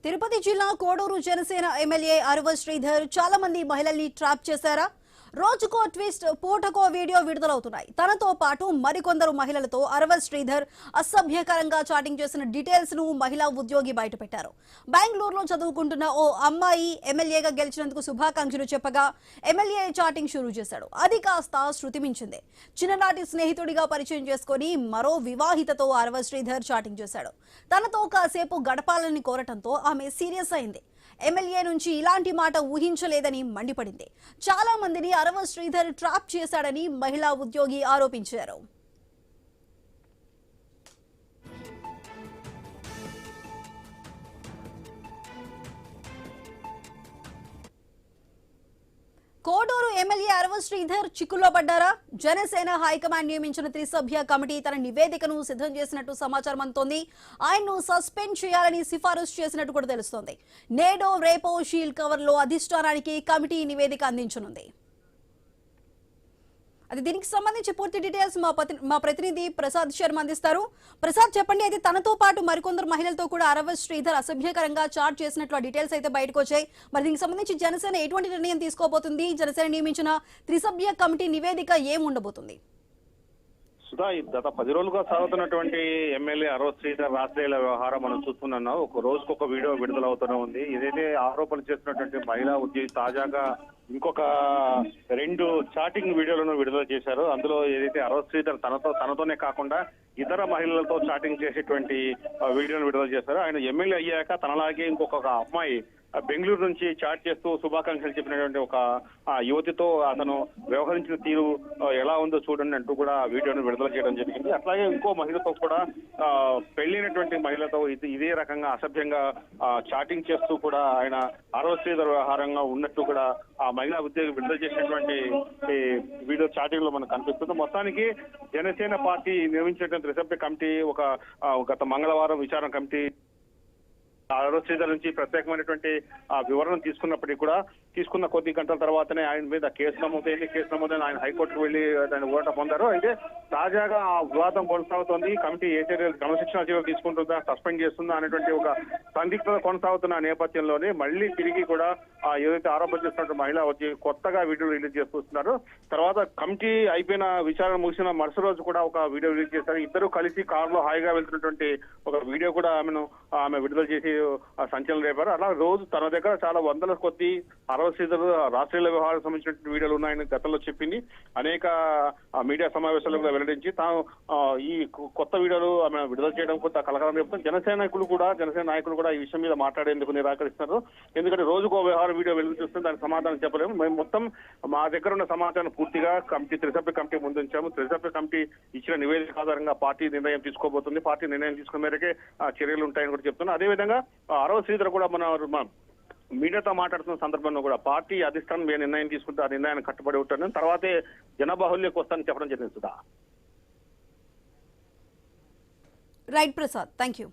తిరుపతి జిల్లా కోడూరు జనసేన ఎమ్మెల్యే అరవ శ్రీధర్ చాలా మంది మహిళల్ని ట్రాప్ చేశారా? రోజుకో ట్విస్ట్, పూటకో వీడియో విడుదలవుతున్నాయి. తనతో పాటు మరికొందరు మహిళలతో అరవ శ్రీధర్ అసభ్యకరంగా చాటింగ్ చేసిన డీటెయిల్స్ ను మహిళా ఉద్యోగి బయటపెట్టారు. బెంగళూరులో చదువుకుంటున్న ఓ అమ్మాయి ఎమ్మెల్యేగా గెలిచినందుకు శుభాకాంక్షలు చెప్పగా ఎమ్మెల్యే చాటింగ్ షురూ చేశాడు. అది కాస్త శృతి మించింది. చిన్ననాటి స్నేహితుడిగా పరిచయం చేసుకుని మరో వివాహితతో అరవ శ్రీధర్ చాటింగ్ చేశాడు. తనతో కాసేపు గడపాలని కోరటంతో ఆమె సీరియస్ అయింది. ఎమ్మెల్యే నుంచి ఇలాంటి మాట ఊహించలేదని మండిపడింది. చాలా మందిని అరవ శ్రీధర్ ట్రాప్ చేశాడని మహిళా ఉద్యోగి ఆరోపించారు. కోడూరు ఎమ్మెల్యే అరవ శ్రీధర్ చిక్కుల్లో పడ్డారా? జనసేన హైకమాండ్ నియమించిన త్రిసభ్య కమిటీ తన నివేదికను సిద్ధం చేసినట్టు సమాచారం అందుతోంది. ఆయన్ను సస్పెండ్ చేయాలని సిఫారసు చేసినట్టు కూడా తెలుస్తోంది. నేడో రేపో షీల్డ్ కవర్ లో అధిష్టానానికి కమిటీ నివేదిక అందించనుంది. అది దీనికి సంబంధించి పూర్తి డీటెయిల్స్ మా ప్రతినిధి ప్రసాద్ శర్మ అందిస్తారు. ప్రసాద్, చెప్పండి. అయితే తనతో పాటు మరికొందరు మహిళలతో కూడా అరవ శ్రీధర్ అసభ్యకరంగా చాట్ చేసినట్లు ఆ డీటెయిల్స్ అయితే బయటకు వచ్చాయి. మరి దీనికి సంబంధించి జనసేన ఎటువంటి నిర్ణయం తీసుకోబోతుంది? జనసేన నియమించిన త్రిసభ్య కమిటీ నివేదిక ఏం ఉండబోతుంది? సుధా, గత 10 రోజులుగా సాగుతున్నటువంటి ఎమ్మెల్యే అరవ శ్రీధర్ రాత్రిల వ్యవహారం మనం చూస్తున్నాం. ఒక రోజుకొక వీడియో విడుదలవుతూనే ఉంది. ఏదైతే ఆరోపణలు చేస్తున్నటువంటి మహిళా ఉద్యోగి తాజాగా ఇంకొక 2 చాటింగ్ వీడియోలను విడుదల చేశారు. అందులో ఏదైతే అరవ శ్రీధర్ తనతోనే కాకుండా ఇతర మహిళలతో చాటింగ్ చేసేటువంటి వీడియోను విడుదల చేశారు. ఆయన ఎమ్మెల్యే అయ్యాక తనలాగే ఇంకొక అమ్మాయి బెంగళూరు నుంచి చాట్ చేస్తూ శుభాకాంక్షలు చెప్పినటువంటి ఒక యువతితో అతను వ్యవహరించిన తీరు ఎలా ఉందో చూడండి అంటూ కూడా వీడియోను విడుదల చేయడం జరిగింది. అట్లాగే ఇంకో మహిళతో కూడా పెళ్లినటువంటి మహిళతో ఇదే రకంగా అసభ్యంగా చాటింగ్ చేస్తూ కూడా ఆయన అరవ శ్రీధర్ వ్యవహారంగా ఉన్నట్టు కూడా ఆ మహిళా ఉద్యోగి విడుదల చేసినటువంటి వీడియో చాటింగ్ లో మనకు కనిపిస్తుంది. మొత్తానికి జనసేన పార్టీ నిర్మించినటువంటి త్రిసభ్య కమిటీ గత మంగళవారం విచారణ కమిటీ అరవ శ్రీధర్ నుంచి ప్రత్యేకమైనటువంటి వివరణ తీసుకున్నప్పటికీ కూడా తీసుకున్న కొద్ది గంటల తర్వాతనే ఆయన మీద కేసు నమోదైన ఆయన హైకోర్టుకు వెళ్లి దాన్ని ఊరట పొందారు. అయితే తాజాగా ఆ వివాదం కొనసాగుతోంది. కమిటీ ఏ చర్యలు క్రమశిక్షణ చర్యలు తీసుకుంటుందా, సస్పెండ్ చేస్తుందా అనేటువంటి ఒక సందిగ్ధత కొనసాగుతున్న నేపథ్యంలోనే మళ్ళీ తిరిగి కూడా ఏదైతే ఆరోపణ చేస్తున్నట్టు మహిళ వచ్చి కొత్తగా వీడియో రిలీజ్ చేస్తున్నారు. తర్వాత కమిటీ అయిపోయిన విచారణ ముగిసిన మరుసటి రోజు కూడా ఒక వీడియో రిలీజ్ చేశారు. ఇద్దరు కలిసి కారులో హాయిగా వెళ్తున్నటువంటి ఒక వీడియో కూడా ఆమె విడుదల చేసి సంచలనం రేపారు. అలా రోజు తన దగ్గర చాలా వందల కొద్ది అరవ శ్రీధర్ రాష్ట్రీయ వ్యవహారాలకు సంబంధించిన వీడియోలు ఉన్నాయని గతంలో చెప్పింది. అనేక మీడియా సమావేశాలు కూడా వెల్లడించి తాను ఈ కొత్త వీడియోలు ఆమె విడుదల చేయడం కొంత కలకలం రేపుతుంది. జనసేన నాయకులు కూడా ఈ విషయం మీద మాట్లాడేందుకు నిరాకరిస్తున్నారు. ఎందుకంటే రోజుకో వ్యవహారం వీడియో వెలుగు చూస్తే దానికి సమాధానం చెప్పలేము. మేము మొత్తం మా దగ్గర ఉన్న సమాచారం పూర్తిగా త్రిసభ్య కమిటీ ముందుంచాము. త్రిసభ్య కమిటీ ఇచ్చిన నివేదిక ఆధారంగా పార్టీ నిర్ణయం తీసుకోబోతుంది. పార్టీ నిర్ణయం తీసుకున్న మేరకే చర్యలు ఉంటాయని కూడా చెప్తున్నారు. అదేవిధంగా అరవ శ్రీధర్ కూడా మన మీడియాతో మాట్లాడుతున్న సందర్భంలో కూడా పార్టీ అధిష్టానం ఏ నిర్ణయం తీసుకుంటే ఆ నిర్ణయాన్ని కట్టుబడి ఉంటారని, తర్వాతే జనబాహుల్యకు వస్తానని చెప్పడం జరిగింది. Right Prasad, thank you.